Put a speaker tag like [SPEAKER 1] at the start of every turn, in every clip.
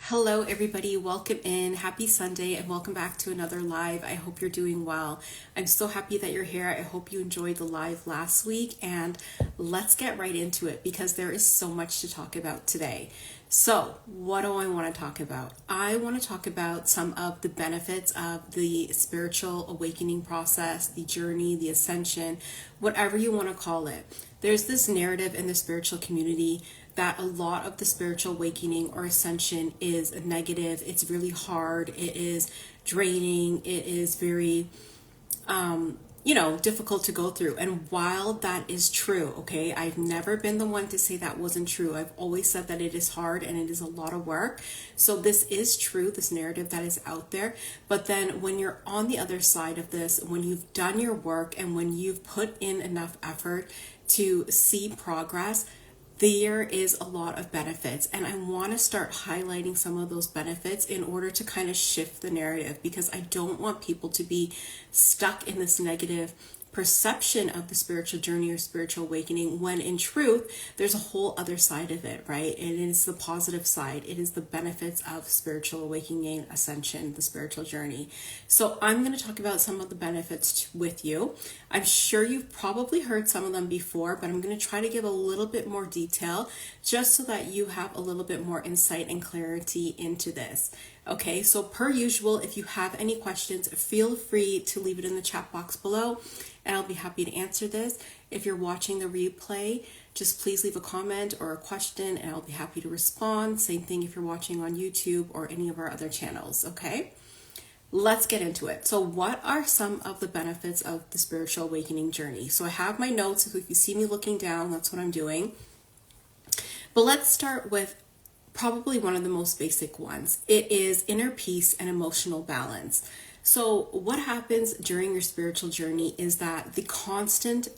[SPEAKER 1] Hello, everybody. Welcome in. Happy Sunday and welcome back to another live. I hope you're doing well. I'm so happy that you're here. I hope you enjoyed the live last week, and let's get right into it because there is so much to talk about today. So, what do I want to talk about? I want to talk about some of the benefits of the spiritual awakening process, the journey, the ascension, whatever you want to call it. There's this narrative in the spiritual community that a lot of the spiritual awakening or ascension is negative. It's really hard. It is draining. It is very, difficult to go through. And while that is true, okay, I've never been the one to say that wasn't true. I've always said that it is hard and it is a lot of work. So this is true, this narrative that is out there. But then when you're on the other side of this, when you've done your work and when you've put in enough effort to see progress, there is a lot of benefits, and I want to start highlighting some of those benefits in order to kind of shift the narrative, because I don't want people to be stuck in this negative perception of the spiritual journey or spiritual awakening, when in truth there's a whole other side of it, right? It is the positive side. It is the benefits of spiritual awakening, ascension, the spiritual journey. So I'm going to talk about some of the benefits with you. I'm sure you've probably heard some of them before, but I'm going to try to give a little bit more detail just so that you have a little bit more insight and clarity into this. Okay, so per usual, if you have any questions, feel free to leave it in the chat box below, and I'll be happy to answer this. If you're watching the replay, just please leave a comment or a question, and I'll be happy to respond. Same thing if you're watching on YouTube or any of our other channels, okay? Let's get into it. So what are some of the benefits of the spiritual awakening journey? So I have my notes. So if you see me looking down, that's what I'm doing. But let's start with probably one of the most basic ones. It is inner peace and emotional balance. So what happens during your spiritual journey is that the constant,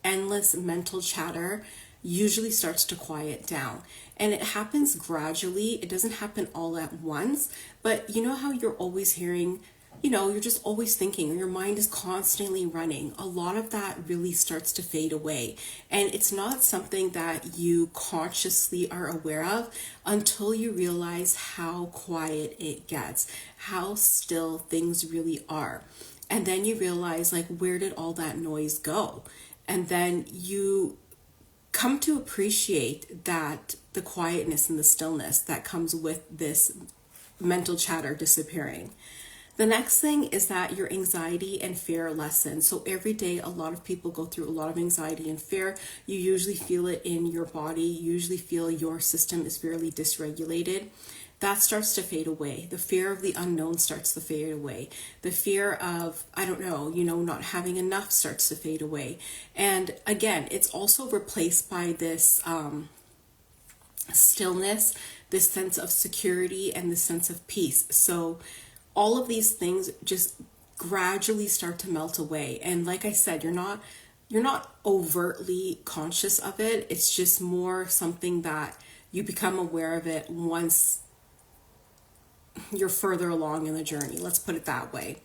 [SPEAKER 1] endless mental chatter usually starts to quiet down. And it happens gradually. It doesn't happen all at once. But you know how you're always hearing, you're just always thinking, your mind is constantly running. A lot of that really starts to fade away. And it's not something that you consciously are aware of until you realize how quiet it gets, how still things really are. And then you realize, like, where did all that noise go? And then you come to appreciate that the quietness and the stillness that comes with this mental chatter disappearing. The next thing is that your anxiety and fear lessen. So every day, a lot of people go through a lot of anxiety and fear. You usually feel it in your body. You usually feel your system is fairly dysregulated. That starts to fade away. The fear of the unknown starts to fade away. The fear of, not having enough starts to fade away. And again, it's also replaced by this stillness, this sense of security, and this sense of peace. So all of these things just gradually start to melt away. And like I said, you're not overtly conscious of it. It's just more something that you become aware of it once you're further along in the journey. Let's put it that way.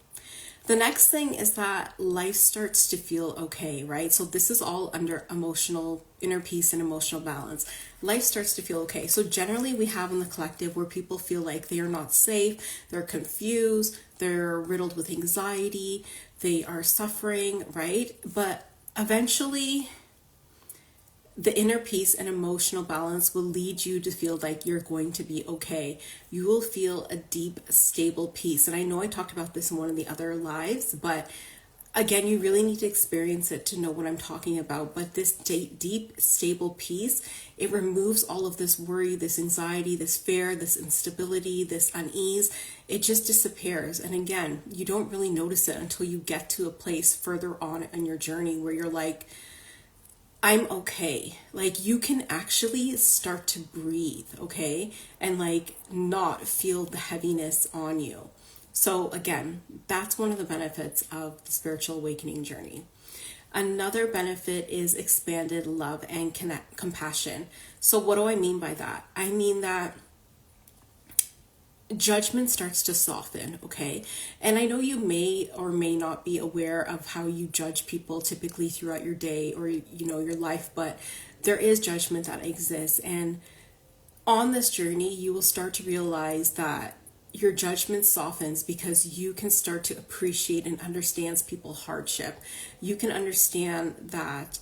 [SPEAKER 1] The next thing is that life starts to feel okay, right? So this is all under emotional inner peace and emotional balance. Life starts to feel okay. So generally we have in the collective where people feel like they are not safe, they're confused, they're riddled with anxiety, they are suffering, right? But eventually the inner peace and emotional balance will lead you to feel like you're going to be okay. You will feel a deep, stable peace. And I know I talked about this in one of the other lives, but again, you really need to experience it to know what I'm talking about. But this deep, stable peace, it removes all of this worry, this anxiety, this fear, this instability, this unease. It just disappears. And again, you don't really notice it until you get to a place further on in your journey where you're like, I'm okay. Like, you can actually start to breathe, okay? And like not feel the heaviness on you. So again, that's one of the benefits of the spiritual awakening journey. Another benefit is expanded love and compassion. So what do I mean by that? I mean that judgment starts to soften, okay? And I know you may or may not be aware of how you judge people typically throughout your day or, your life, but there is judgment that exists. And On this journey, you will start to realize that your judgment softens because you can start to appreciate and understand people's hardship. You can understand that,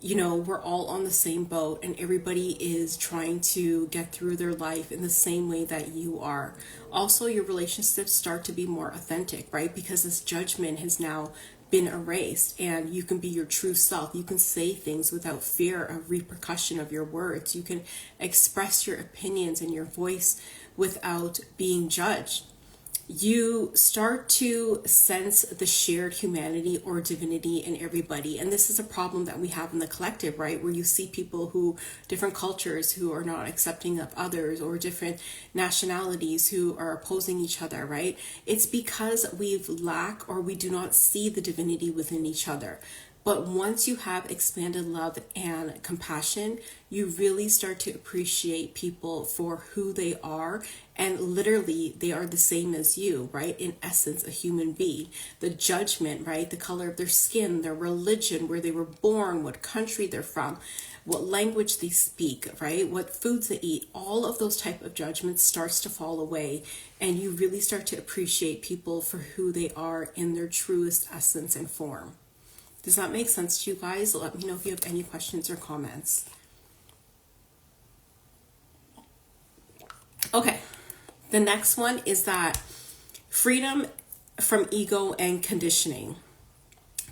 [SPEAKER 1] we're all on the same boat and everybody is trying to get through their life in the same way that you are. Also, your relationships start to be more authentic, right? Because this judgment has now been erased and you can be your true self. You can say things without fear of repercussion of your words. You can express your opinions and your voice without being judged. You start to sense the shared humanity or divinity in everybody. And this is a problem that we have in the collective, right? Where you see people who, different cultures who are not accepting of others, or different nationalities who are opposing each other, right? It's because we lack or we do not see the divinity within each other. But once you have expanded love and compassion, you really start to appreciate people for who they are. And literally, they are the same as you, right? In essence, a human being. The judgment, right? The color of their skin, their religion, where they were born, what country they're from, what language they speak, right? What foods they eat. All of those type of judgments starts to fall away. And you really start to appreciate people for who they are in their truest essence and form. Does that make sense to you guys? Let me know if you have any questions or comments. Okay, the next one is that freedom from ego and conditioning.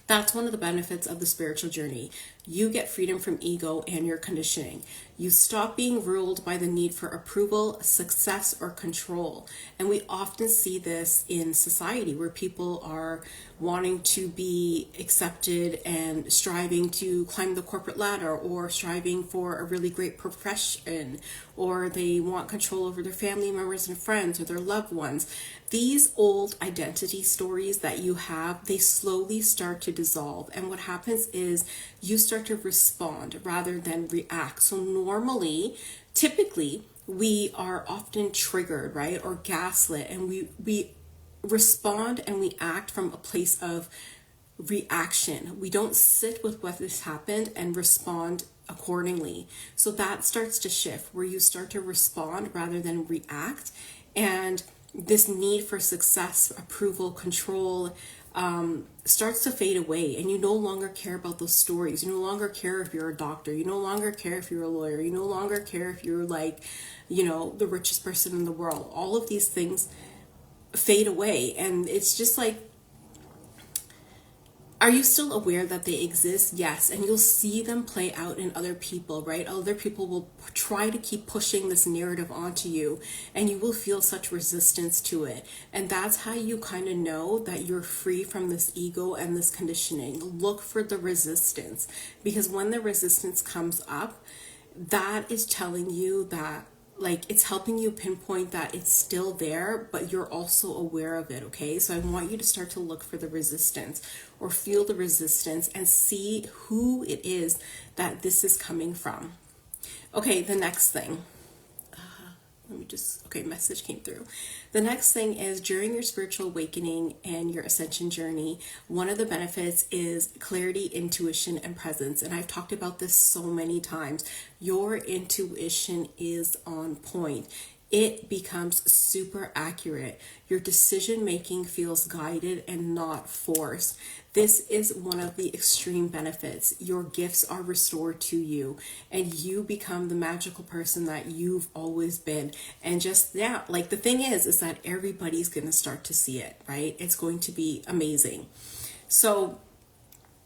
[SPEAKER 1] That's one of the benefits of the spiritual journey. You get freedom from ego and your conditioning. You stop being ruled by the need for approval, success, or control. And we often see this in society where people are wanting to be accepted and striving to climb the corporate ladder, or striving for a really great profession, or they want control over their family members and friends or their loved ones. These old identity stories that you have, they slowly start to dissolve. And what happens is you start to respond rather than react. So normally, typically, we are often triggered, right? Or gaslit, and we respond and we act from a place of reaction. We don't sit with what has happened and respond accordingly. So that starts to shift, where you start to respond rather than react. And this need for success, approval, control starts to fade away, and you no longer care about those stories. You no longer care if you're a doctor. You no longer care if you're a lawyer. You no longer care if you're like, the richest person in the world. All of these things fade away, and it's just like, are you still aware that they exist? Yes. And you'll see them play out in other people, right? Other people will try to keep pushing this narrative onto you, and you will feel such resistance to it. And that's how you kind of know that you're free from this ego and this conditioning. Look for the resistance, because when the resistance comes up, that is telling you that, like, it's helping you pinpoint that it's still there, but you're also aware of it, okay? So I want you to start to look for the resistance, or feel the resistance, and see who it is that this is coming from. Okay, the next thing. Message came through. The next thing is, during your spiritual awakening and your ascension journey, one of the benefits is clarity, intuition, and presence. And I've talked about this so many times. Your intuition is on point. It becomes super accurate. Your decision making feels guided and not forced. This is one of the extreme benefits. Your gifts are restored to you, and you become the magical person that you've always been. And just that, like, the thing is that everybody's going to start to see it, right? It's going to be amazing. So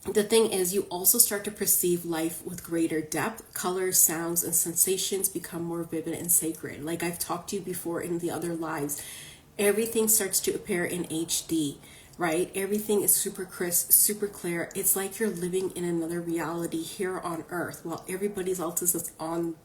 [SPEAKER 1] the thing is, you also start to perceive life with greater depth. Colors, sounds, and sensations become more vivid and sacred. Like I've talked to you before in the other lives, everything starts to appear in HD, right? Everything is super crisp, super clear. It's like you're living in another reality here on Earth, while everybody else is on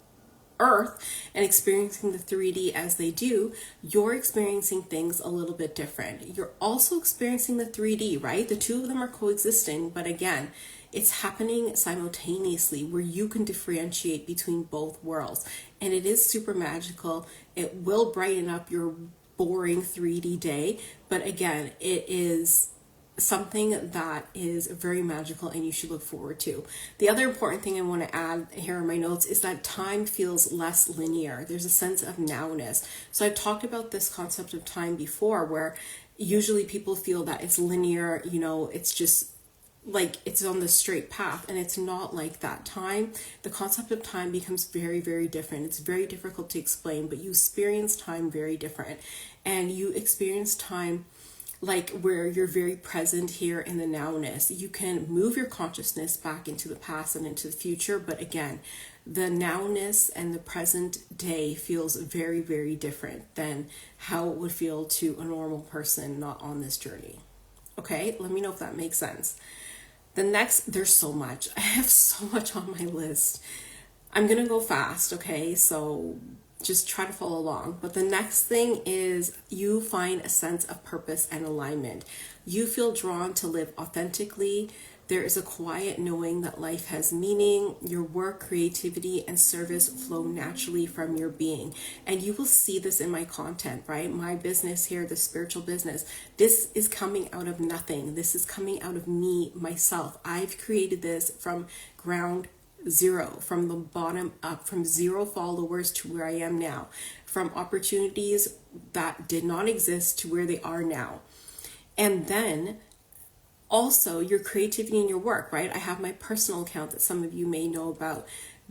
[SPEAKER 1] Earth and experiencing the 3D as they do. You're experiencing things a little bit different. You're also experiencing the 3D, right? The two of them are coexisting, but again, it's happening simultaneously, where you can differentiate between both worlds. And it is super magical. It will brighten up your boring 3D day, but again, it is something that is very magical and you should look forward to. The other important thing I want to add here in my notes is that time feels less linear. There's a sense of nowness. So I've talked about this concept of time before, where usually people feel that it's linear, it's just like it's on the straight path, and it's not like that. The concept of time becomes very, very different. It's very difficult to explain, but you experience time very different, and you experience time like where you're very present here in the nowness. You can move your consciousness back into the past and into the future, but again, the nowness and the present day feels very, very different than how it would feel to a normal person not on this journey. Okay, let me know if that makes sense. The next, there's so much. I have so much on my list. I'm gonna go fast, okay? So just try to follow along. But the next thing is you find a sense of purpose and alignment. You feel drawn to live authentically. There is a quiet knowing that life has meaning. Your work, creativity, and service flow naturally from your being. And you will see this in my content, right? My business here, the spiritual business, this is coming out of nothing. This is coming out of me, myself. I've created this from ground zero, from the bottom up, from 0 followers to where I am now, from opportunities that did not exist to where they are now. And then also your creativity in your work, right? I have my personal account that some of you may know about.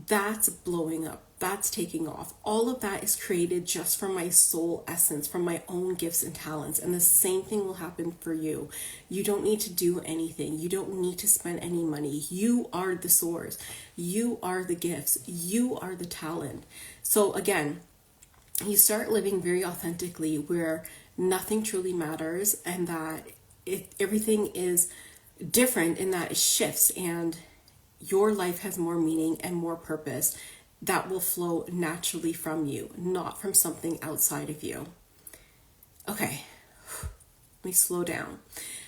[SPEAKER 1] That's blowing up. That's taking off. All of that is created just from my soul essence, from my own gifts and talents. And the same thing will happen for you. You don't need to do anything. You don't need to spend any money. You are the source. You are the gifts. You are the talent. So again, you start living very authentically where nothing truly matters, and that everything is different in that it shifts, and your life has more meaning and more purpose that will flow naturally from you, not from something outside of you. Okay, let me slow down.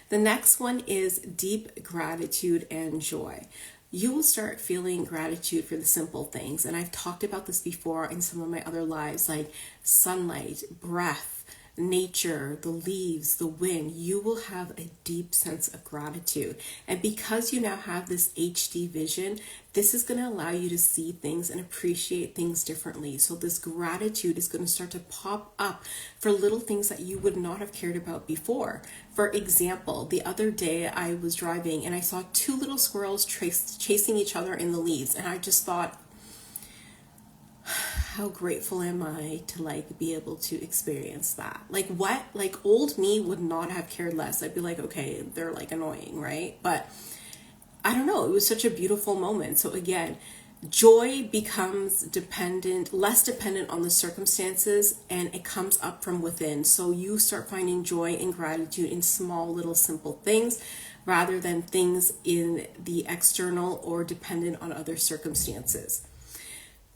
[SPEAKER 1] The next one is deep gratitude and joy. You will start feeling gratitude for the simple things. And I've talked about this before in some of my other lives, like sunlight, breath, nature, the leaves, the wind. You will have a deep sense of gratitude. And because you now have this HD vision, this is going to allow you to see things and appreciate things differently. So this gratitude is going to start to pop up for little things that you would not have cared about before. For example, the other day I was driving and I saw 2 little squirrels chasing each other in the leaves. And I just thought, how grateful am I to be able to experience that? Old me would not have cared less. I'd be like, okay, they're annoying, right? But I don't know, it was such a beautiful moment. So again, joy becomes less dependent on the circumstances, and it comes up from within. So you start finding joy and gratitude in small little simple things rather than things in the external or dependent on other circumstances.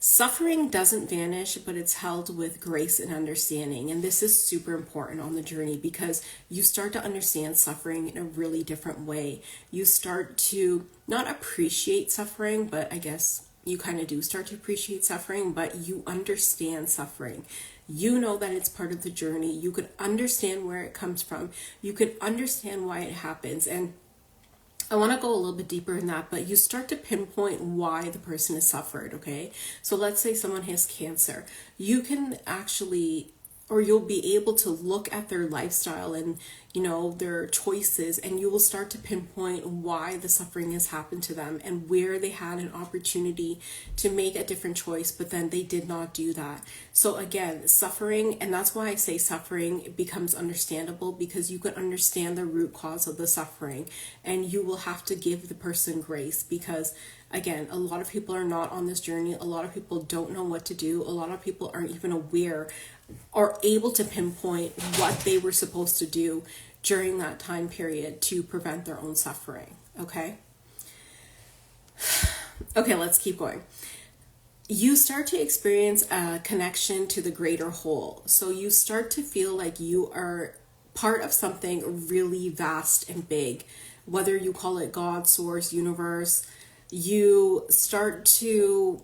[SPEAKER 1] Suffering doesn't vanish, but it's held with grace and understanding. And this is super important on the journey because you start to understand suffering in a really different way. You start to not appreciate suffering, but I guess you kind of do start to appreciate suffering, but you understand suffering. You know that it's part of the journey. You could understand where it comes from. You could understand why it happens. And I want to go a little bit deeper in that, but you start to pinpoint why the person has suffered, okay? So let's say someone has cancer. You can actually, or you'll be able to look at their lifestyle and, their choices, and you will start to pinpoint why the suffering has happened to them and where they had an opportunity to make a different choice, but then they did not do that. So again, suffering, and that's why I say suffering becomes understandable, because you can understand the root cause of the suffering, and you will have to give the person grace, because again, a lot of people are not on this journey. A lot of people don't know what to do. A lot of people aren't even aware or able to pinpoint what they were supposed to do during that time period to prevent their own suffering. Okay, let's keep going. You start to experience a connection to the greater whole. So you start to feel like you are part of something really vast and big, whether you call it God, source, universe. You start to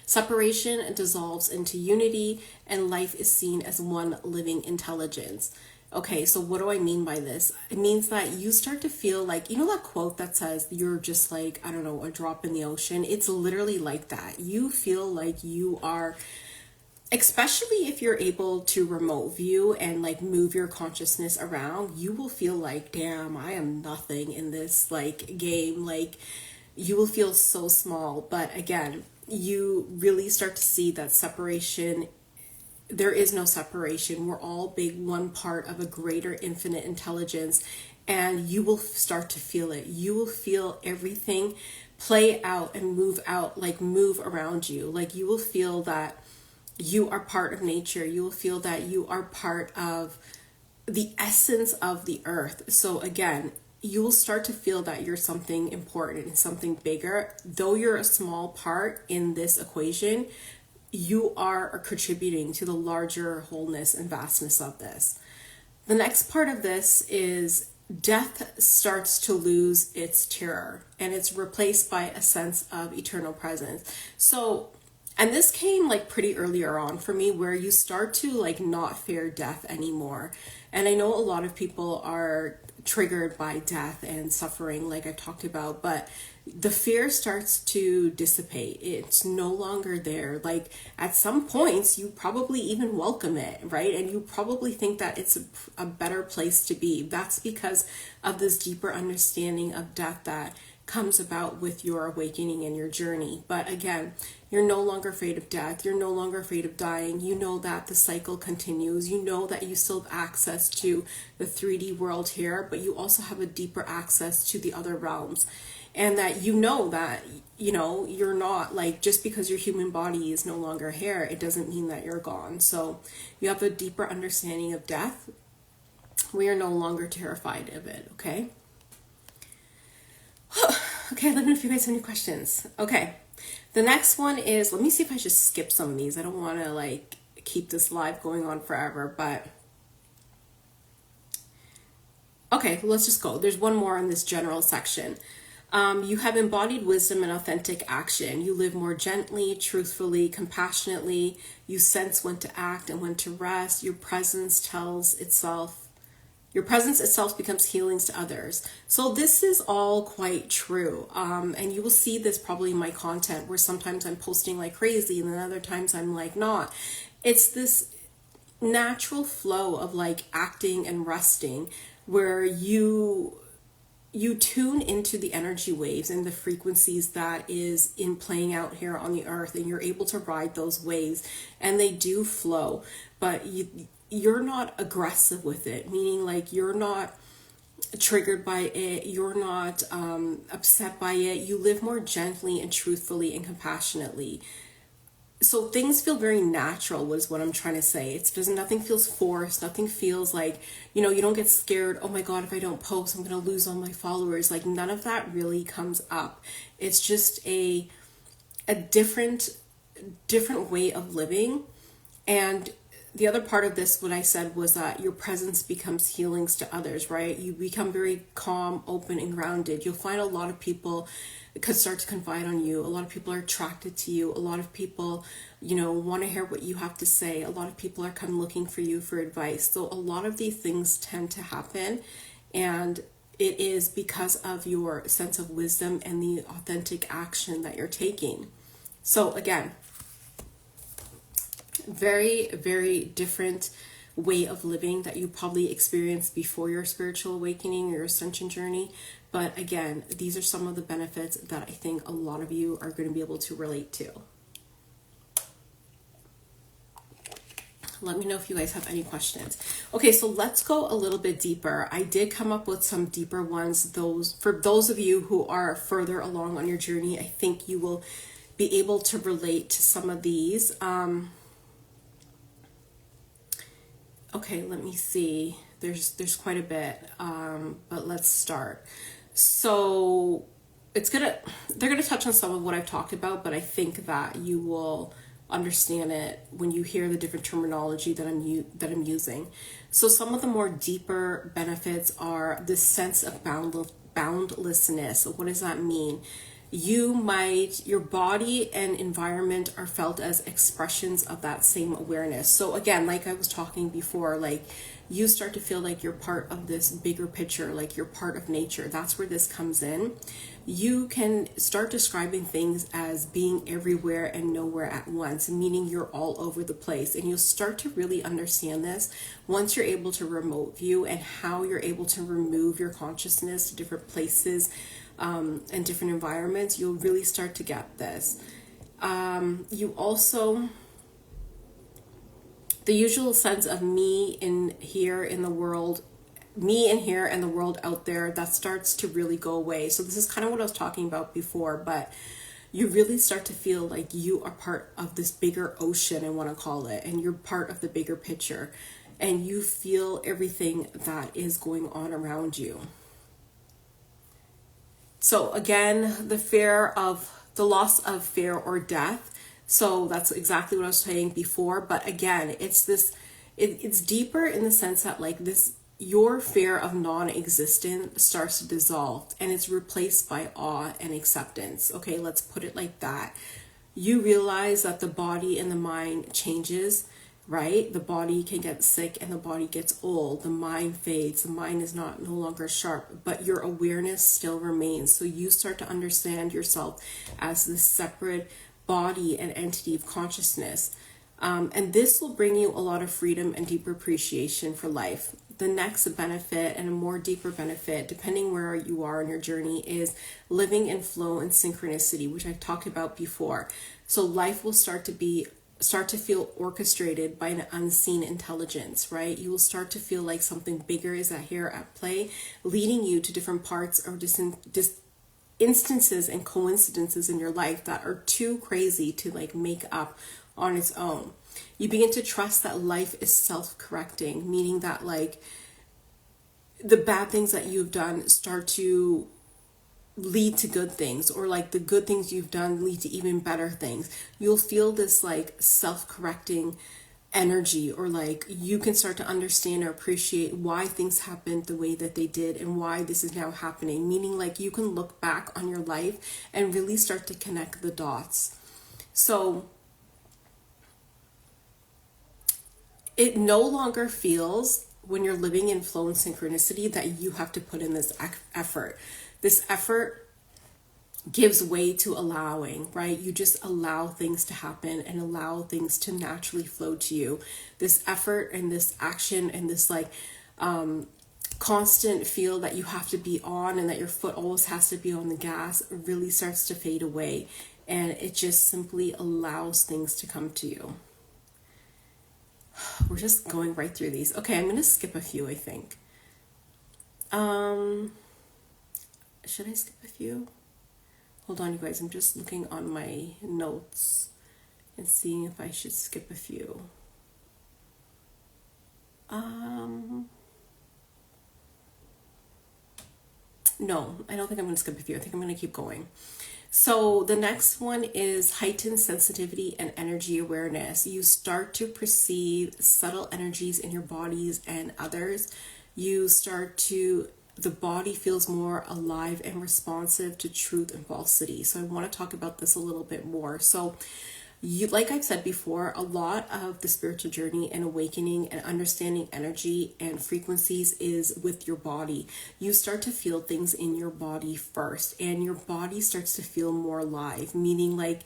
[SPEAKER 1] separation dissolves into unity, and life is seen as one living intelligence. Okay, so what do I mean by this? It means that you start to feel like, you know, that quote that says you're just like, I don't know, a drop in the ocean? It's literally like that. You feel like you are, especially if you're able to remote view and like move your consciousness around, you will feel like, damn, I am nothing in this like game. Like, you will feel so small. But again, you really start to see that separation, there is no separation. We're all big one part of a greater infinite intelligence, and you will start to feel it. You will feel everything play out and move out, like move around you. Like you will feel that you are part of nature. You will feel that you are part of the essence of the earth. So again, you will start to feel that you're something important and something bigger. Though you're a small part in this equation, you are contributing to the larger wholeness and vastness of this. The next part of this is death starts to lose its terror and it's replaced by a sense of eternal presence. So, and this came like pretty earlier on for me, where you start to like not fear death anymore. And I know a lot of people are triggered by death and suffering, like I talked about, but the fear starts to dissipate. It's no longer there. Like at some points, you probably even welcome it, right? And you probably think that it's a better place to be. That's because of this deeper understanding of death that comes about with your awakening and your journey. But again, you're no longer afraid of death. You're no longer afraid of dying. You know that the cycle continues. You know that you still have access to the 3D world here, but you also have a deeper access to the other realms. And that you know that, you know, you're not like, just because your human body is no longer here, it doesn't mean that you're gone. So you have a deeper understanding of death. We are no longer terrified of it, okay? Okay, let me know if you guys have any questions. Okay, the next one is, let me see if I should skip some of these. I don't want to like keep this live going on forever, but okay, let's just go. There's one more in this general section. You have embodied wisdom and authentic action. You live more gently, truthfully, compassionately. You sense when to act and when to rest. Your presence itself becomes healings to others. So this is all quite true. And you will see this probably in my content, where sometimes I'm posting like crazy and then other times I'm like not. It's this natural flow of like acting and resting, where you tune into the energy waves and the frequencies that is in playing out here on the earth, and you're able to ride those waves, and they do flow, but you're not aggressive with it, meaning like you're not triggered by it, you're not upset by it. You live more gently and truthfully and compassionately. So things feel very natural, was what I'm trying to say. It's just, nothing feels forced. Nothing feels like, you know, you don't get scared. Oh my God, if I don't post, I'm going to lose all my followers. Like none of that really comes up. It's just a different way of living. And the other part of this, what I said, was that your presence becomes healings to others, right? You become very calm, open, and grounded. You'll find a lot of people could start to confide on you. A lot of people are attracted to you. A lot of people, you know, want to hear what you have to say. A lot of people are come looking for you for advice. So a lot of these things tend to happen, and it is because of your sense of wisdom and the authentic action that you're taking. So again, very, very different way of living that you probably experienced before your spiritual awakening or your ascension journey. But again, these are some of the benefits that I think a lot of you are going to be able to relate to. Let me know if you guys have any questions. Okay, so let's go a little bit deeper. I did come up with some deeper ones. For those of you who are further along on your journey, I think you will be able to relate to some of these. Okay, let me see. There's quite a bit, but let's start. So they're gonna touch on some of what I've talked about, but I think that you will understand it when you hear the different terminology that I'm using. So some of the more deeper benefits are this sense of boundlessness. What does that mean? your body and environment are felt as expressions of that same awareness. So again, like I was talking before, like you start to feel like you're part of this bigger picture, like you're part of nature. That's where this comes in. You can start describing things as being everywhere and nowhere at once, meaning you're all over the place. And you'll start to really understand this once you're able to remote view, and how you're able to remove your consciousness to different places and different environments. You'll really start to get this. You also, the usual sense of me in here in the world, me in here and the world out there, that starts to really go away. So this is kind of what I was talking about before, but you really start to feel like you are part of this bigger ocean, I want to call it, and you're part of the bigger picture, and you feel everything that is going on around you. So again, the loss of fear or death. So that's exactly what I was saying before. But again, it's deeper in the sense that like this, your fear of non-existence starts to dissolve, and it's replaced by awe and acceptance. Okay, let's put it like that. You realize that the body and the mind changes, right? The body can get sick and the body gets old. The mind fades. The mind is no longer sharp, but your awareness still remains. So you start to understand yourself as this separate body and entity of consciousness. And this will bring you a lot of freedom and deeper appreciation for life. The next benefit, and a more deeper benefit, depending where you are in your journey, is living in flow and synchronicity, which I've talked about before. So life will start to feel orchestrated by an unseen intelligence, right? You will start to feel like something bigger is here at play, leading you to different parts or instances and coincidences in your life that are too crazy to like make up on its own. You begin to trust that life is self-correcting, meaning that like the bad things that you've done start to lead to good things, or like the good things you've done lead to even better things. You'll feel this like self-correcting energy, or like you can start to understand or appreciate why things happened the way that they did and why this is now happening, meaning like you can look back on your life and really start to connect the dots. So it no longer feels, when you're living in flow and synchronicity, that you have to put in this effort. This effort gives way to allowing, right? You just allow things to happen and allow things to naturally flow to you. This effort and this action and this like constant feel that you have to be on and that your foot always has to be on the gas really starts to fade away, and it just simply allows things to come to you. We're just going right through these. Okay, I'm going to skip a few, I think. Should I skip a few? Hold on, you guys. I'm just looking on my notes and seeing if I should skip a few. No, I don't think I'm going to skip a few. I think I'm going to keep going. So the next one is heightened sensitivity and energy awareness. You start to perceive subtle energies in your bodies and others. The body feels more alive and responsive to truth and falsity. So I want to talk about this a little bit more. So like I've said before, a lot of the spiritual journey and awakening and understanding energy and frequencies is with your body. You start to feel things in your body first, and your body starts to feel more alive, meaning like,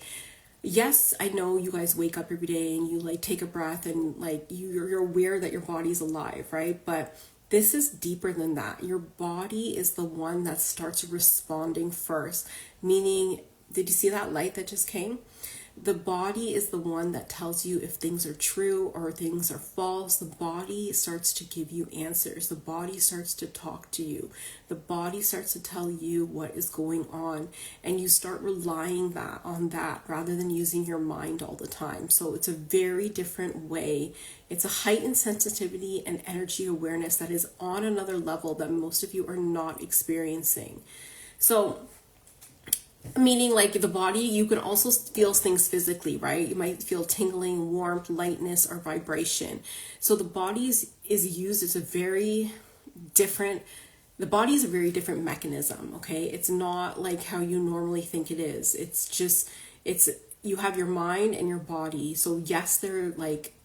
[SPEAKER 1] yes, I know you guys wake up every day and you like take a breath and like you're aware that your body's alive, right? But this is deeper than that. Your body is the one that starts responding first, meaning, did you see that light that just came? The body is the one that tells you if things are true or things are false. The body starts to give you answers. The body starts to talk to you. The body starts to tell you what is going on, and you start relying on that rather than using your mind all the time. So it's a very different way. It's a heightened sensitivity and energy awareness that is on another level that most of you are not experiencing. So meaning like the body, you can also feel things physically, right? You might feel tingling, warmth, lightness, or vibration. So the body is used as a very different the body is a very different mechanism, okay? It's not like how you normally think it is. It's just, you have your mind and your body. So yes, they're like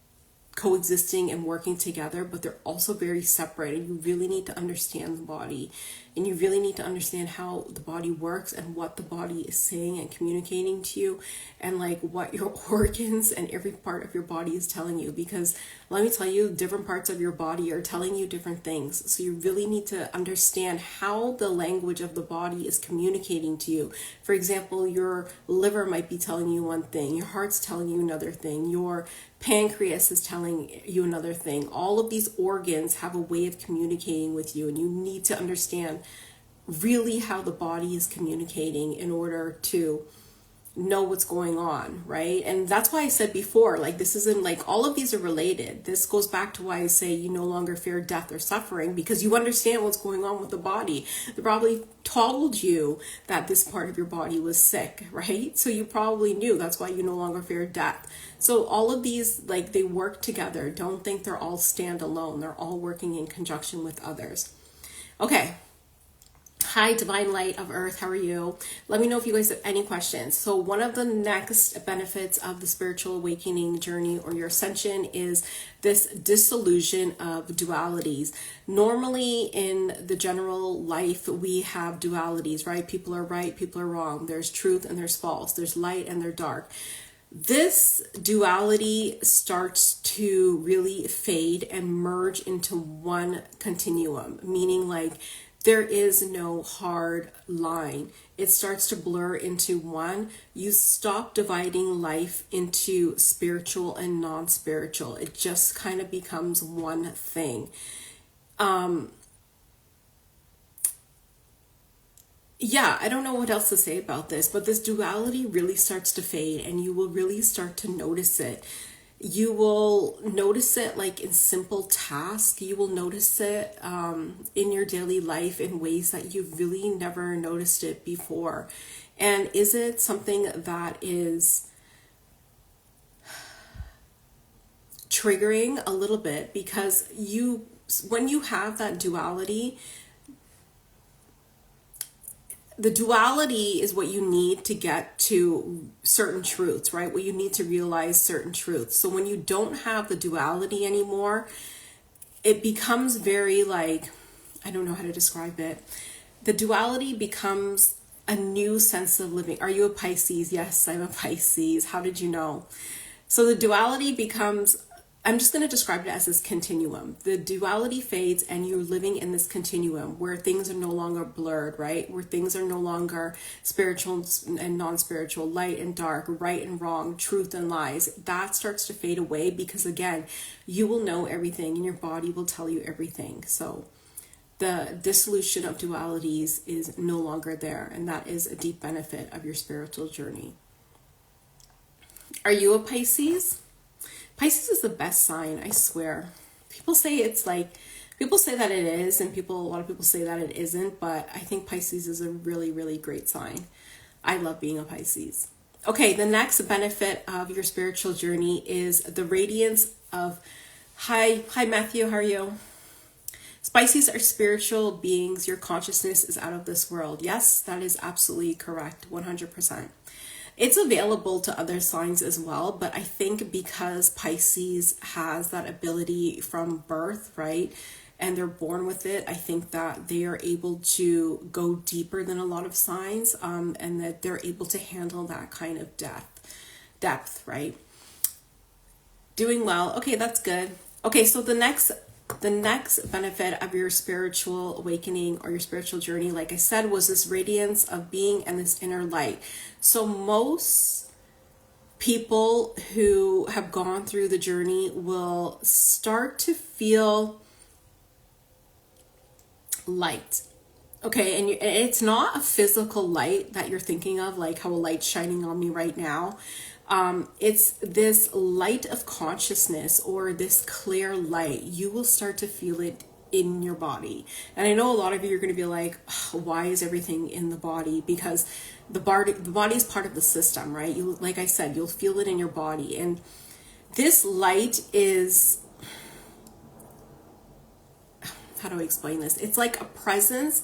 [SPEAKER 1] coexisting and working together, but they're also very separate, and you really need to understand the body, and you really need to understand how the body works and what the body is saying and communicating to you, and like what your organs and every part of your body is telling you, because let me tell you, different parts of your body are telling you different things. So you really need to understand how the language of the body is communicating to you. For example, your liver might be telling you one thing, your heart's telling you another thing, your pancreas is telling you another thing. All of these organs have a way of communicating with you, and you need to understand really how the body is communicating in order to know what's going on, right? And that's why I said before, like, this isn't like, all of these are related. This goes back to why I say you no longer fear death or suffering, because you understand what's going on with the body. They probably told you that this part of your body was sick, right? So you probably knew. That's why you no longer fear death. So all of these, like, they work together. Don't think they're all standalone. They're all working in conjunction with others. Okay. Hi, Divine Light of Earth. How are you? Let me know if you guys have any questions. So one of the next benefits of the spiritual awakening journey or your ascension is this dissolution of dualities. Normally in the general life, we have dualities, right? People are right, people are wrong. There's truth and there's false. There's light and there's dark. This duality starts to really fade and merge into one continuum, meaning like there is no hard line. It starts to blur into one. You stop dividing life into spiritual and non-spiritual. It just kind of becomes one thing. Yeah, I don't know what else to say about this, but this duality really starts to fade, and you will really start to notice it. You will notice it like in simple tasks. You will notice it in your daily life in ways that you've really never noticed it before. And is it something that is triggering a little bit? Because when you have that duality, the duality is what you need to get to certain truths, right? What you need to realize certain truths. So when you don't have the duality anymore, it becomes very like, I don't know how to describe it. The duality becomes a new sense of living. Are you a Pisces? Yes, I'm a Pisces. How did you know? So the duality becomes, I'm just going to describe it as this continuum. The duality fades and you're living in this continuum where things are no longer blurred, right? Where things are no longer spiritual and non-spiritual, light and dark, right and wrong, truth and lies. That starts to fade away because, again, you will know everything and your body will tell you everything. So the dissolution of dualities is no longer there, and that is a deep benefit of your spiritual journey. Are you a Pisces? Pisces is the best sign, I swear. People say that it is, and a lot of people say that it isn't, but I think Pisces is a really, really great sign. I love being a Pisces. Okay, the next benefit of your spiritual journey is the radiance of, hi Matthew, how are you? Pisces are spiritual beings. Your consciousness is out of this world. Yes, that is absolutely correct, 100%. It's available to other signs as well, but I think because Pisces has that ability from birth, right, and they're born with it, I think that they are able to go deeper than a lot of signs, and that they're able to handle that kind of depth, right? Doing well. Okay, that's good. Okay, so the next benefit of your spiritual awakening or your spiritual journey, like I said, was this radiance of being and this inner light. So most people who have gone through the journey will start to feel light. Okay, and it's not a physical light that you're thinking of, like how a light's shining on me right now. It's this light of consciousness or this clear light. You will start to feel it in your body. And I know a lot of you are going to be like, oh, why is everything in the body? Because the body is part of the system, right? Like I said, you'll feel it in your body. And this light is, how do I explain this? It's like a presence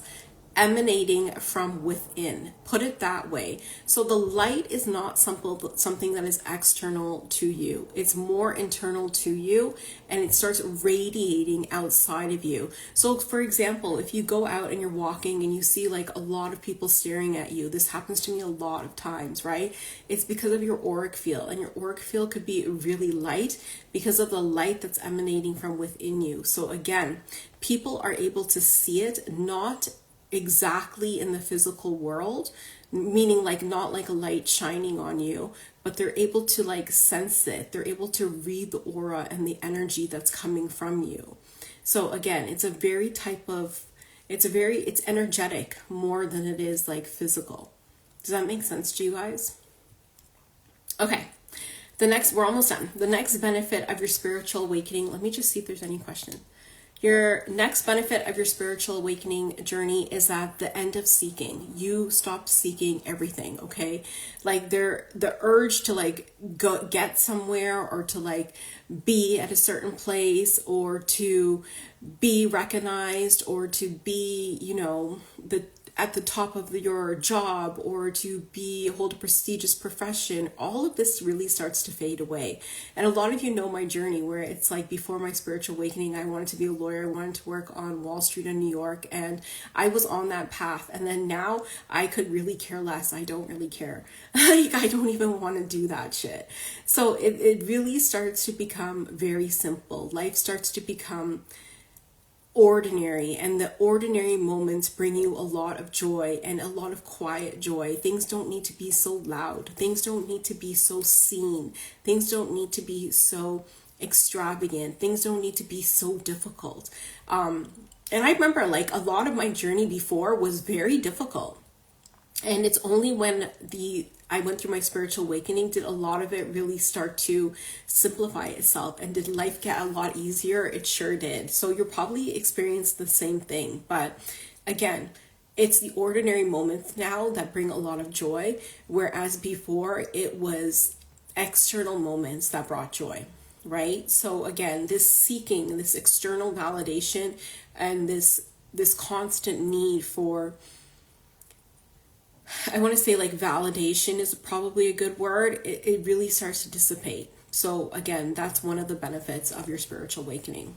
[SPEAKER 1] emanating from within. Put it that way. So the light is not something that is external to you. It's more internal to you, and it starts radiating outside of you. So for example, if you go out and you're walking and you see like a lot of people staring at you, this happens to me a lot of times, right? It's because of your auric field, and your auric field could be really light because of the light that's emanating from within you. So again, people are able to see it, not exactly in the physical world, meaning like not like a light shining on you, but they're able to like sense it. They're able to read the aura and the energy that's coming from you. So again, it's energetic more than it is like physical. Does that make sense to you guys? Okay. We're almost done. The next benefit of your spiritual awakening, let me just see if there's any question. Your next benefit of your spiritual awakening journey is at the end of seeking. You stop seeking everything, okay? Like the urge to like go get somewhere, or to like be at a certain place, or to be recognized, or to be, at the top of your job, or to hold a prestigious profession. All of this really starts to fade away. And a lot of you know my journey, where it's like before my spiritual awakening, I wanted to be a lawyer. I wanted to work on Wall Street in New York, and I was on that path. And then now I could really care less. I don't really care. I don't even want to do that shit. So it really starts to become very simple. Life starts to become ordinary, and the ordinary moments bring you a lot of joy, and a lot of quiet joy. Things don't need to be so loud. Things don't need to be so seen. Things don't need to be so extravagant. Things don't need to be so difficult. And I remember like a lot of my journey before was very difficult. And it's only when I went through my spiritual awakening did a lot of it really start to simplify itself. And did life get a lot easier? It sure did. So you'll probably experience the same thing. But again, it's the ordinary moments now that bring a lot of joy, whereas before it was external moments that brought joy, right? So again, this seeking, this external validation, and this constant need for, I want to say like validation is probably a good word. It really starts to dissipate. So again, that's one of the benefits of your spiritual awakening.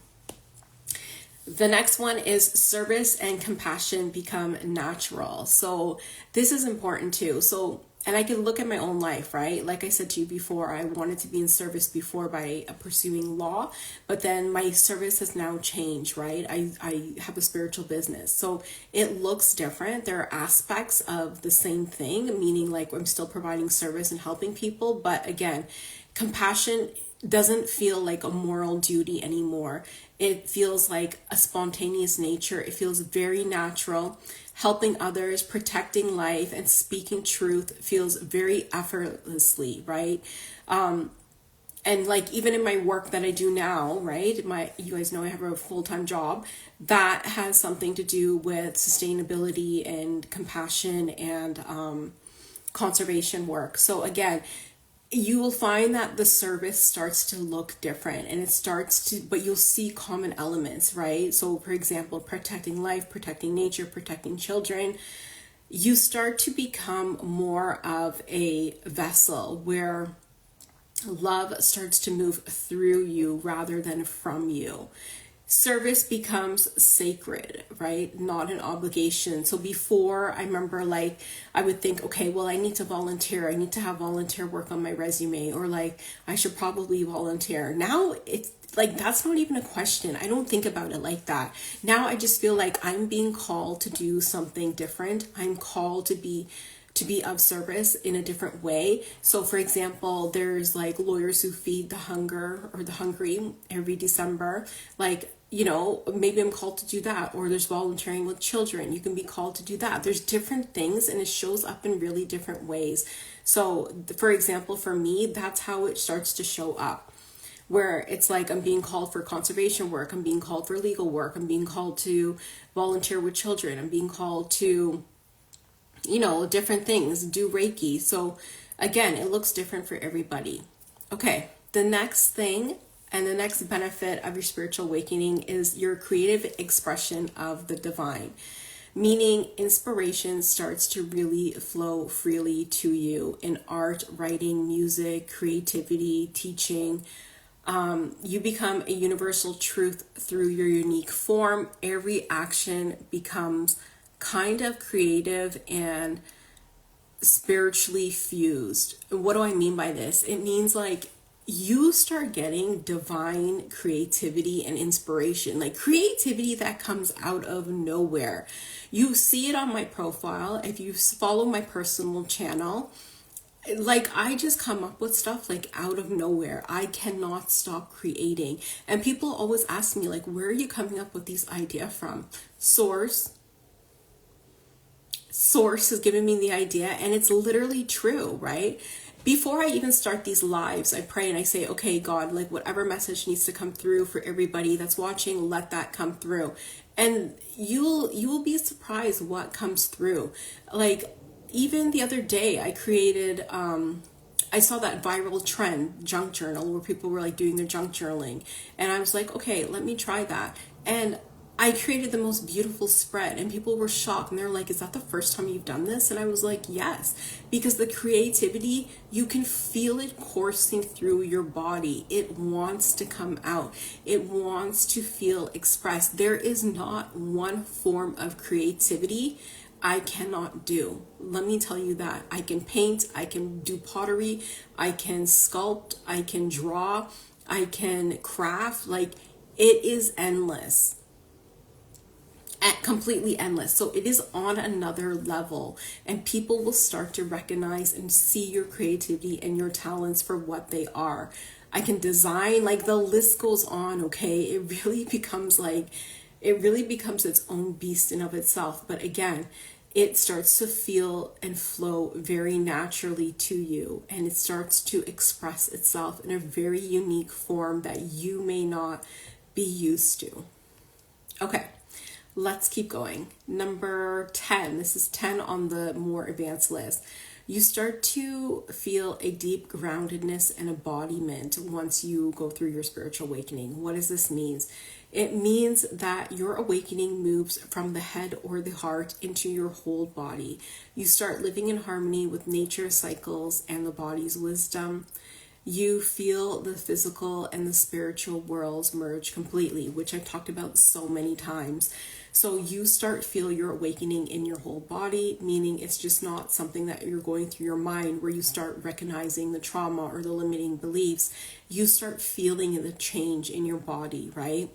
[SPEAKER 1] The next one is service and compassion become natural. So this is important too. So, and I can look at my own life, right? Like I said to you before, I wanted to be in service before by pursuing law, but then my service has now changed, right? I have a spiritual business. So it looks different. There are aspects of the same thing, meaning like I'm still providing service and helping people. But again, compassion doesn't feel like a moral duty anymore. It feels like a spontaneous nature. It feels very natural. Helping others, protecting life, and speaking truth feels very effortlessly, right? And like even in my work that I do now, right? You guys know I have a full-time job that has something to do with sustainability and compassion and conservation work. So again, you will find that the service starts to look different, and but you'll see common elements, right? So for example, protecting life, protecting nature, protecting children, you start to become more of a vessel where love starts to move through you rather than from you. Service becomes sacred, right? Not an obligation. So before, I remember like I would think, okay, well, I need to volunteer. I need to have volunteer work on my resume, or like I should probably volunteer. Now it's like that's not even a question. I don't think about it like that. Now I just feel like I'm being called to do something different. I'm called to be of service in a different way. So for example, there's like lawyers who feed the hungry every December. Like, maybe I'm called to do that. Or there's volunteering with children. You can be called to do that. There's different things, and it shows up in really different ways. So for example, for me, that's how it starts to show up, where it's like I'm being called for conservation work. I'm being called for legal work. I'm being called to volunteer with children. I'm being called to different things, do Reiki. So again, it looks different for everybody. Okay, the next thing And the next benefit of your spiritual awakening is your creative expression of the divine, meaning inspiration starts to really flow freely to you in art, writing, music, creativity, teaching. You become a universal truth through your unique form. Every action becomes kind of creative and spiritually fused. What do I mean by this? It means like you start getting divine creativity and inspiration, like creativity that comes out of nowhere. You see it on my profile. If you follow my personal channel, like I just come up with stuff like out of nowhere. I cannot stop creating. And people always ask me like, where are you coming up with these ideas from? Source has given me the idea, and it's literally true, right? Before I even start these lives, I pray and I say, okay, God, like whatever message needs to come through for everybody that's watching, let that come through. And you will be surprised what comes through. Like even the other day I created I saw that viral trend, junk journal, where people were like doing their junk journaling. And I was like, okay, let me try that. And I created the most beautiful spread, and people were shocked, and they're like, is that the first time you've done this? And I was like, yes, because the creativity, you can feel it coursing through your body. It wants to come out. It wants to feel expressed. There is not one form of creativity I cannot do. Let me tell you that. I can paint, I can do pottery, I can sculpt, I can draw, I can craft. Like it is endless. Completely endless. So it is on another level, and people will start to recognize and see your creativity and your talents for what they are. I can design, like the list goes on. Okay, it really becomes its own beast in of itself. But again, it starts to feel and flow very naturally to you, and it starts to express itself in a very unique form that you may not be used to. Okay, let's keep going. Number 10, this is 10 on the more advanced list. You start to feel a deep groundedness and embodiment once you go through your spiritual awakening. What does this mean? It means that your awakening moves from the head or the heart into your whole body. You start living in harmony with nature's cycles and the body's wisdom. You feel the physical and the spiritual worlds merge completely, which I've talked about so many times. So you start feel your awakening in your whole body, meaning it's just not something that you're going through your mind where you start recognizing the trauma or the limiting beliefs. You start feeling the change in your body, right?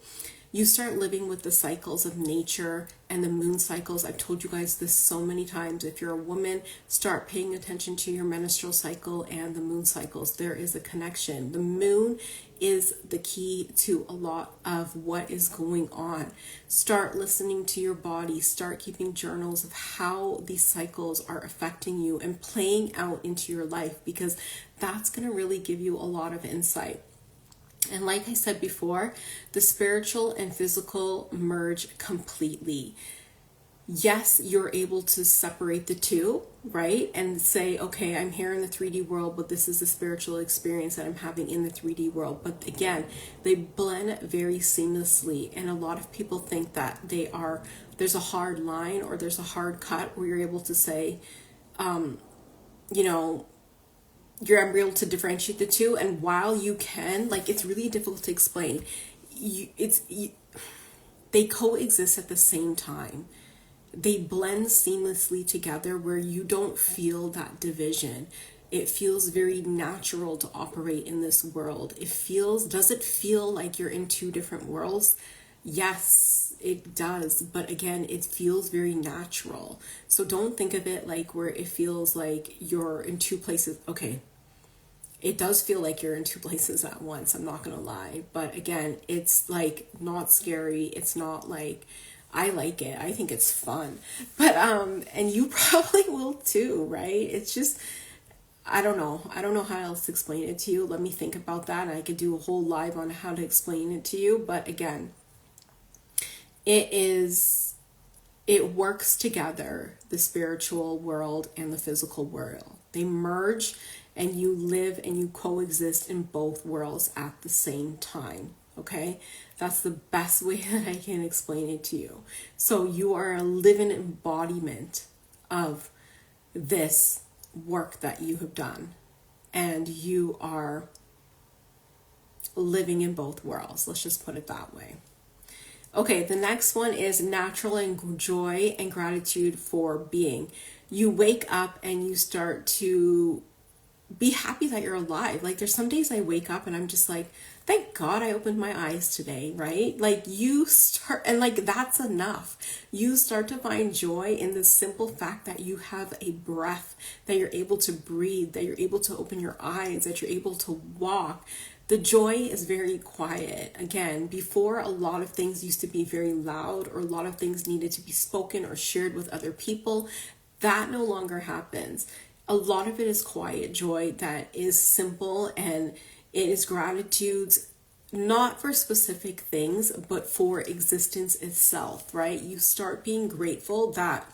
[SPEAKER 1] You start living with the cycles of nature and the moon cycles. I've told you guys this so many times. If you're a woman, start paying attention to your menstrual cycle and the moon cycles. There is a connection. The moon is the key to a lot of what is going on. Start listening to your body. Start keeping journals of how these cycles are affecting you and playing out into your life, because that's going to really give you a lot of insight. And like I said before, the spiritual and physical merge completely. Yes, you're able to separate the two, right? And say, okay, I'm here in the 3D world, but this is the spiritual experience that I'm having in the 3D world. But again, they blend very seamlessly. And a lot of people think that there's a hard line or there's a hard cut where you're able to say, you're able to differentiate the two. And while you can, like, it's really difficult to explain. They coexist at the same time. They blend seamlessly together where you don't feel that division. It feels very natural to operate in this world. Does it feel like you're in two different worlds? Yes, it does. But again, it feels very natural. So don't think of it like where it feels like you're in two places. Okay, it does feel like you're in two places at once, I'm not gonna lie. But again, it's like not scary. It's not like, I like it. I think it's fun. But and you probably will too, right? It's just, I don't know how else to explain it to you. Let me think about that, and I could do a whole live on how to explain it to you. But again, it works together, the spiritual world and the physical world. They merge, and you live and you coexist in both worlds at the same time. Okay, that's the best way that I can explain it to you. So you are a living embodiment of this work that you have done, and you are living in both worlds. Let's just put it that way. Okay, the next one is natural and joy and gratitude for being. You wake up and you start to be happy that you're alive. Like, there's some days I wake up and I'm just like, thank God I opened my eyes today, right? Like, you start, and like, that's enough. You start to find joy in the simple fact that you have a breath, that you're able to breathe, that you're able to open your eyes, that you're able to walk. The joy is very quiet. Again, before, a lot of things used to be very loud, or a lot of things needed to be spoken or shared with other people. That no longer happens. A lot of it is quiet joy that is simple, and it is gratitudes not for specific things, but for existence itself, right? You start being grateful that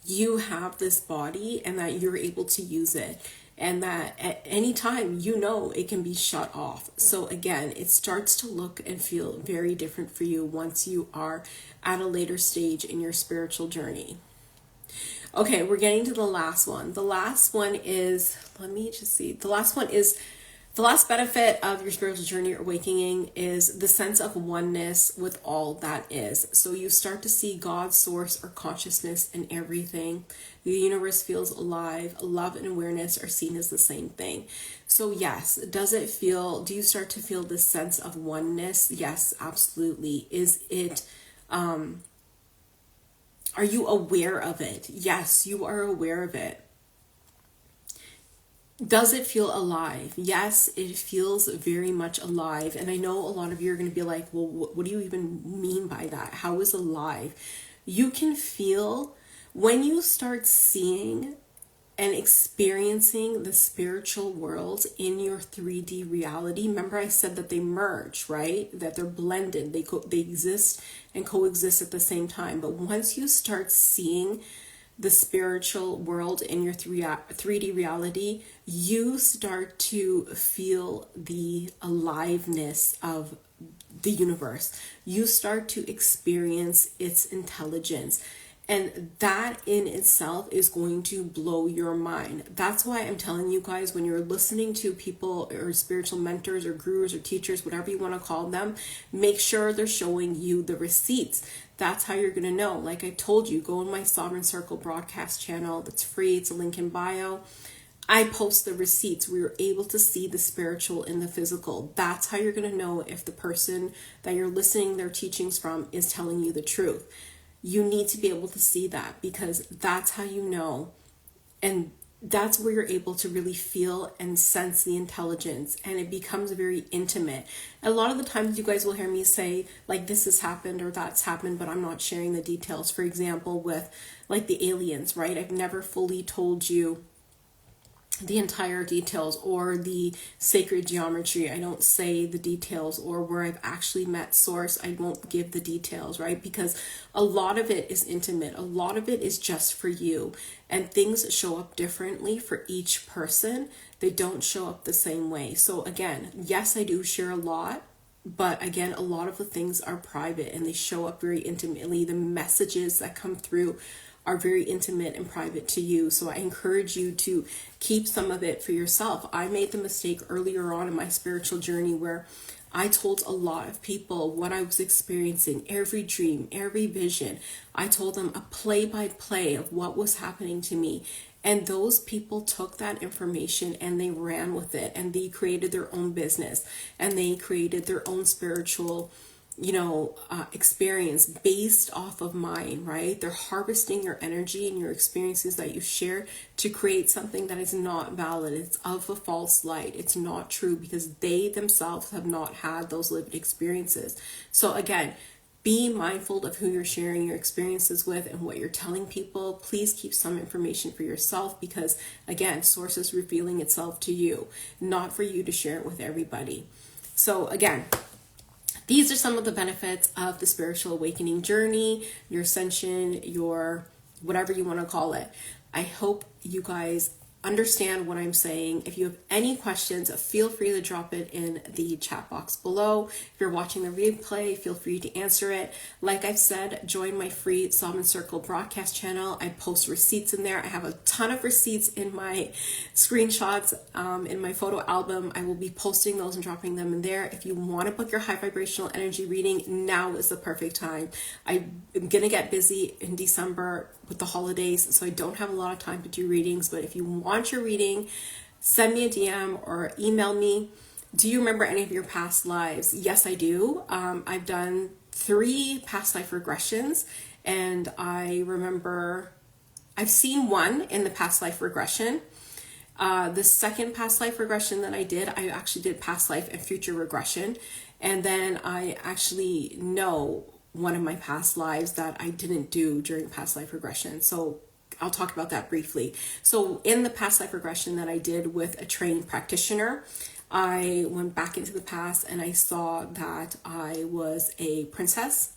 [SPEAKER 1] you have this body and that you're able to use it, and that at any time, it can be shut off. So again, it starts to look and feel very different for you once you are at a later stage in your spiritual journey. Okay, we're getting to the last one. The last one is, the last benefit of your spiritual journey or awakening is the sense of oneness with all that is. So you start to see God's source or consciousness in everything. The universe feels alive. Love and awareness are seen as the same thing. So yes, do you start to feel this sense of oneness? Yes, absolutely. Is it, are you aware of it? Yes, you are aware of it. Does it feel alive? Yes, it feels very much alive. And I know a lot of you are going to be like, well, what do you even mean by that? How is alive? You can feel when you start seeing and experiencing the spiritual world in your 3D reality. Remember, I said that they merge, right? That they're blended. They exist and coexist at the same time. But once you start seeing the spiritual world in your 3D reality, you start to feel the aliveness of the universe. You start to experience its intelligence. And that in itself is going to blow your mind. That's why I'm telling you guys, when you're listening to people or spiritual mentors or gurus or teachers, whatever you want to call them, make sure they're showing you the receipts. That's how you're going to know. Like I told you, go on my Sovereign Circle broadcast channel. That's free. It's a link in bio. I post the receipts. We were able to see the spiritual in the physical. That's how you're going to know if the person that you're listening their teachings from is telling you the truth. You need to be able to see that, because that's how you know, and that's where you're able to really feel and sense the intelligence, and it becomes very intimate. A lot of the times you guys will hear me say, like, this has happened or that's happened, but I'm not sharing the details. For example, with like the aliens, right? I've never fully told you the entire details, or the sacred geometry. I don't say the details, or where I've actually met source, I won't give the details, right? Because a lot of it is intimate. A lot of it is just for you, and things show up differently for each person. They don't show up the same way. So again, yes, I do share a lot, but again, a lot of the things are private and they show up very intimately. The messages that come through are very intimate and private to you. So I encourage you to keep some of it for yourself. I made the mistake earlier on in my spiritual journey where I told a lot of people what I was experiencing, every dream, every vision. I told them a play-by-play of what was happening to me. And those people took that information and they ran with it, and they created their own business, and they created their own spiritual experience based off of mine, right? They're harvesting your energy and your experiences that you share to create something that is not valid. It's of a false light. It's not true, because they themselves have not had those lived experiences. So again, be mindful of who you're sharing your experiences with and what you're telling people. Please keep some information for yourself, because again, source is revealing itself to you, not for you to share it with everybody. So again, these are some of the benefits of the spiritual awakening journey, your ascension, your whatever you want to call it. I hope you guys understand what I'm saying. If you have any questions, feel free to drop it in the chat box below. If you're watching the replay, feel free to answer it. Like I've said, join my free Sovereign Circle broadcast channel. I post receipts in there. I have a ton of receipts in my screenshots, in my photo album. I will be posting those and dropping them in there. If you want to book your high vibrational energy reading, now is the perfect time. I'm gonna get busy in December with the holidays, so I don't have a lot of time to do readings. But if you want your reading, send me a DM or email me. Do you remember any of your past lives? Yes, I do. I've done 3 past life regressions, and I remember I've seen one in the past life regression. The second past life regression that I actually did past life and future regression. And then I actually know one of my past lives that I didn't do during past life regression. So I'll talk about that briefly. So in the past life regression that I did with a trained practitioner, I went back into the past and I saw that I was a princess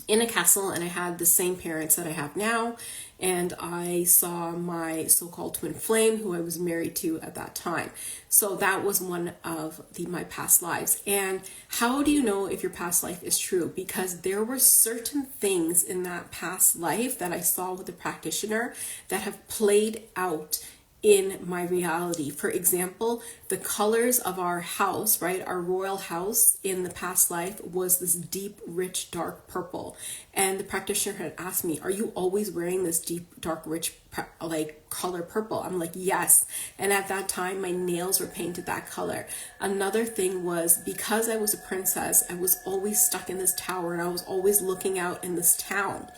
[SPEAKER 1] in a castle, and I had the same parents that I have now, and I saw my so-called twin flame who I was married to at that time. So that was one of my past lives. And how do you know if your past life is true? Because there were certain things in that past life that I saw with the practitioner that have played out in my reality. For example, the colors of our house, right? Our royal house in the past life was this deep, rich, dark purple. And the practitioner had asked me, are you always wearing this deep, dark, rich, like color purple? I'm like, yes. And at that time, my nails were painted that color. Another thing was, because I was a princess, I was always stuck in this tower and I was always looking out in this town.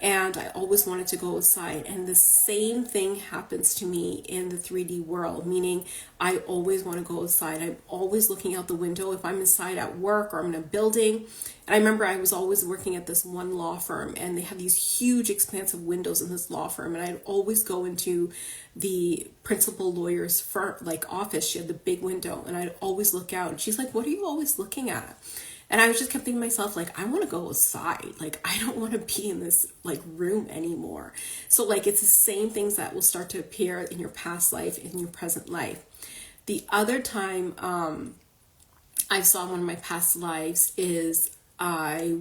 [SPEAKER 1] And I always wanted to go outside. And the same thing happens to me in the 3D world, meaning I always want to go outside. I'm always looking out the window if I'm inside at work or I'm in a building. And I remember I was always working at this one law firm, and they have these huge expansive windows in this law firm. And I'd always go into the principal lawyer's firm, like office. She had the big window, and I'd always look out. And she's like, what are you always looking at? And I was just kept thinking to myself, like, I want to go outside. Like, I don't want to be in this like room anymore. So like, it's the same things that will start to appear in your past life, in your present life. The other time I saw one of my past lives is I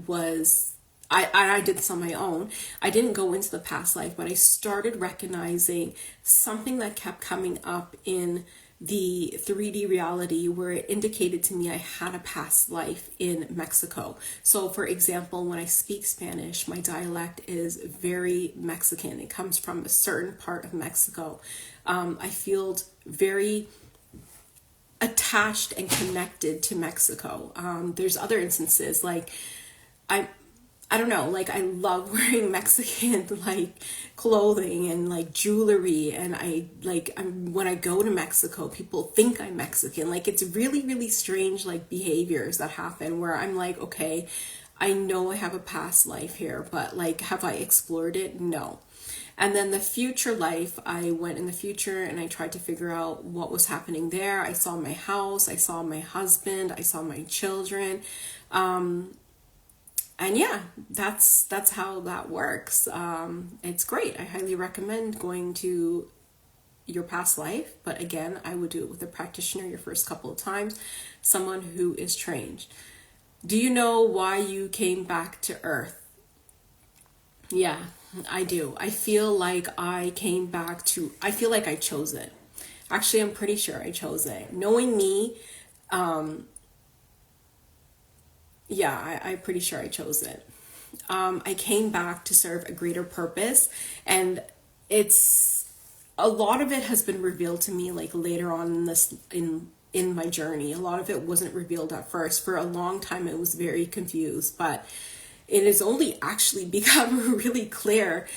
[SPEAKER 1] did this on my own. I didn't go into the past life, but I started recognizing something that kept coming up in the 3D reality where it indicated to me I had a past life in Mexico. So for example, when I speak Spanish, my dialect is very Mexican. It comes from a certain part of Mexico. I feel very attached and connected to Mexico. There's other instances like I don't know, like I love wearing Mexican like clothing and like jewelry, and when I go to Mexico, people think I'm Mexican. Like it's really, really strange like behaviors that happen where I'm like, okay, I know I have a past life here, but like, have I explored it? No. And then the future life, I went in the future and I tried to figure out what was happening there. I saw my house, I saw my husband, I saw my children. And yeah, that's how that works. It's great. I highly recommend going to your past life. But again, I would do it with a practitioner your first couple of times, someone who is trained. Do you know why you came back to Earth? Yeah, I do. I feel like I feel like I chose it. Actually, I'm pretty sure I chose it. Knowing me, yeah, I'm pretty sure I chose it. I came back to serve a greater purpose, and a lot of it has been revealed to me like later on in my journey. A lot of it wasn't revealed at first. For a long time, I was very confused, but it has only actually become really clear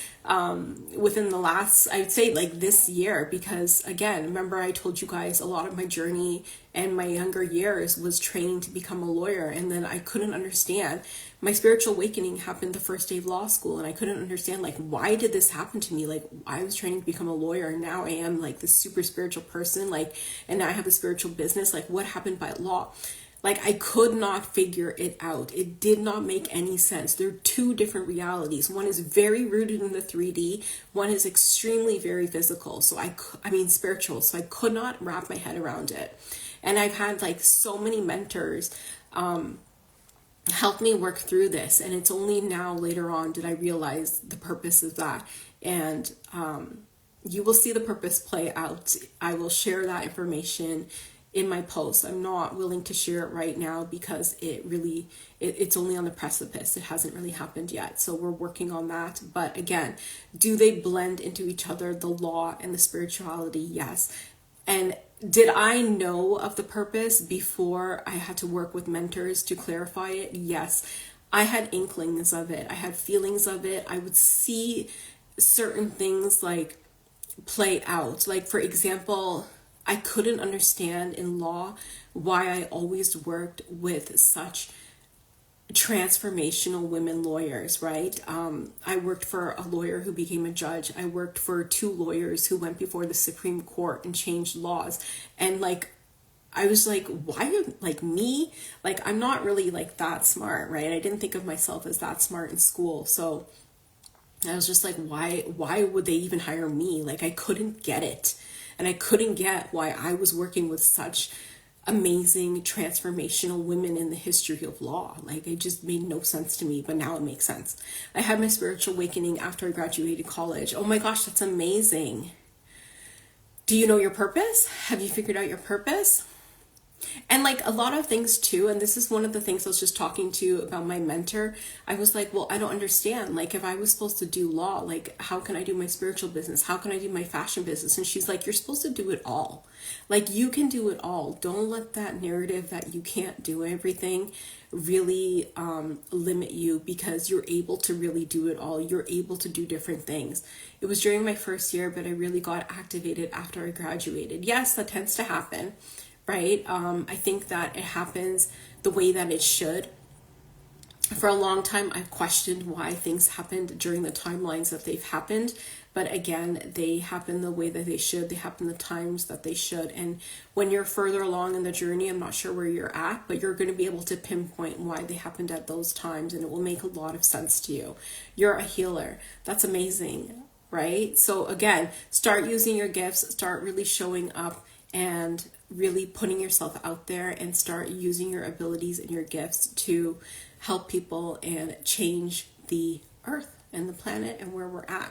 [SPEAKER 1] within the last, I'd say like this year, because again, remember I told you guys a lot of my journey and my younger years was training to become a lawyer, and then I couldn't understand. My spiritual awakening happened the first day of law school, and I couldn't understand like, why did this happen to me? Like I was training to become a lawyer, and now I am like this super spiritual person, like, and now I have a spiritual business. Like what happened by law? Like, I could not figure it out. It did not make any sense. They're two different realities. One is very rooted in the 3D. One is extremely very physical. So I mean spiritual. So I could not wrap my head around it. And I've had like so many mentors help me work through this. And it's only now later on did I realize the purpose of that. And you will see the purpose play out. I will share that information in my post. I'm not willing to share it right now because it's only on the precipice. It hasn't really happened yet. So we're working on that. But again, do they blend into each other, the law and the spirituality? Yes. And did I know of the purpose before I had to work with mentors to clarify it? Yes. I had inklings of it. I had feelings of it. I would see certain things like play out. Like, for example, I couldn't understand in law why I always worked with such transformational women lawyers, right? I worked for a lawyer who became a judge. I worked for 2 lawyers who went before the Supreme Court and changed laws. And like, I was like, why, like me? Like, I'm not really like that smart, right? I didn't think of myself as that smart in school. So I was just like, why would they even hire me? Like, I couldn't get it. And I couldn't get why I was working with such amazing transformational women in the history of law. Like, it just made no sense to me, but now it makes sense. I had my spiritual awakening after I graduated college. Oh my gosh, that's amazing. Do you know your purpose? Have you figured out your purpose? And like a lot of things too, and this is one of the things I was just talking to about my mentor. I was like, well, I don't understand. Like, if I was supposed to do law, like, how can I do my spiritual business? How can I do my fashion business? And she's like, you're supposed to do it all. Like, you can do it all. Don't let that narrative that you can't do everything really limit you, because you're able to really do it all. You're able to do different things. It was during my first year, but I really got activated after I graduated. Yes, that tends to happen. Right? I think that it happens the way that it should. For a long time, I've questioned why things happened during the timelines that they've happened. But again, they happen the way that they should. They happen the times that they should. And when you're further along in the journey, I'm not sure where you're at, but you're going to be able to pinpoint why they happened at those times. And it will make a lot of sense to you. You're a healer. That's amazing, right? So again, start using your gifts. Start really showing up and really putting yourself out there, and start using your abilities and your gifts to help people and change the earth and the planet and where we're at.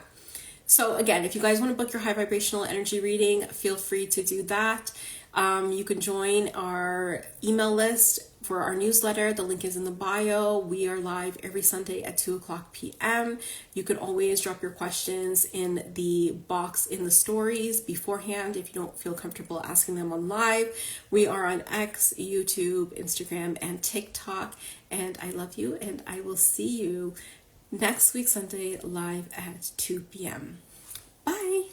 [SPEAKER 1] So again, if you guys want to book your high vibrational energy reading, feel free to do that. You can join our email list for our newsletter. The link is in the bio. We are live every Sunday at 2:00 p.m. You can always drop your questions in the box in the stories beforehand if you don't feel comfortable asking them on live. We are on X, YouTube, Instagram, and TikTok. And I love you, and I will see you next week Sunday live at 2 p.m. Bye.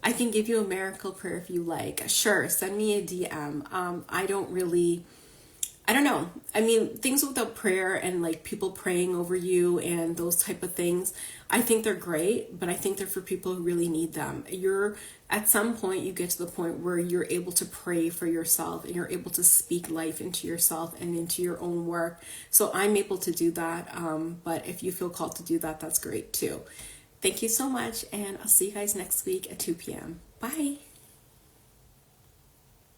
[SPEAKER 1] I can give you a miracle prayer if you like. Sure, send me a DM. I don't know. I mean, things without prayer and like people praying over you and those type of things, I think they're great, but I think they're for people who really need them. At some point, you get to the point where you're able to pray for yourself and you're able to speak life into yourself and into your own work. So I'm able to do that. But if you feel called to do that, that's great too. Thank you so much, and I'll see you guys next week at 2 p.m. Bye.